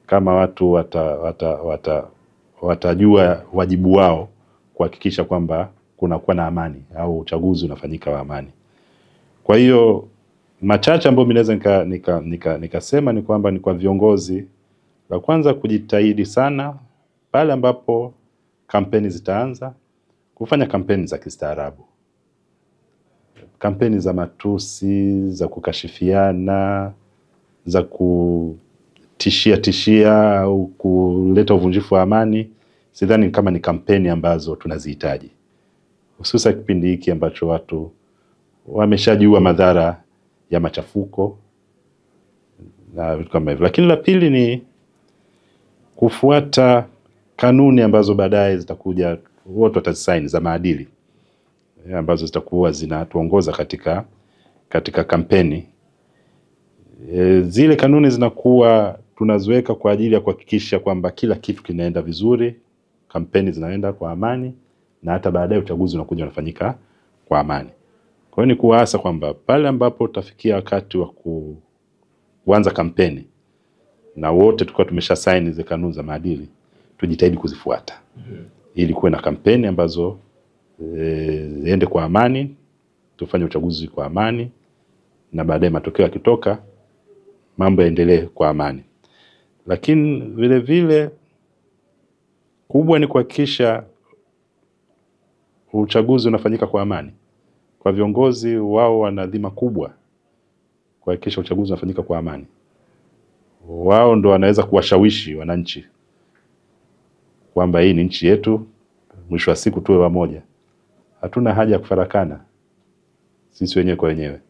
Kama watu watajua wajibu wao kuhakikisha kwamba kunakuwa na amani au uchaguzi unafanyika wa amani. Kwa hiyo machache ambayo mimi naweza nikasema ni kwamba ni kwa viongozi, la kwanza kujitahidi sana pale ambapo kampeni zitaanza kufanya kampeni za kistaarabu. Kampeni za matusi, za kukashifiana, za kutishia au kuleta uvunjifu wa amani, sidhani kama ni kampeni ambazo tunazihitaji. Hususan kipindi hiki ambacho watu wameshajua madhara ya machafuko na vitu kama hivyo. Lakini la pili ni kufuata kanuni ambazo baadaye zitakuja, wote watazisaini, za maadili ambazo zitakuwa zinatuongoza katika kampeni. Zile kanuni zinakuwa tunaziweka kwa ajili ya kuhakikisha kwamba kila kitu kinaenda vizuri, kampeni zinaenda kwa amani, na hata baadaye uchaguzi unakuja unafanyika kwa amani. Kwa hiyo ni kuasa kwamba pale ambapo utafikia wakati wa kuanza kampeni na wote tukao tumesha sign zile kanuni za maadili, tujitahidi kuzifuata. Ili kuwe na kampeni ambazo ziende kwa amani, tufanye uchaguzi kwa amani, na baadaye matokeo yakitoka mambo yaendelee kwa amani. Lakini vile vile kubwa ni kuhakikisha uchaguzi unafanyika kwa amani. Kwa viongozi, wao wana dhima kubwa kuhakikisha uchaguzi unafanyika kwa amani. Wao ndo wanaweza kuwashawishi wananchi kwamba hii ni nchi yetu, mwisho wa siku tuwe pamoja. Hatuna haja ya kufarakana sisi wenyewe kwa wenyewe.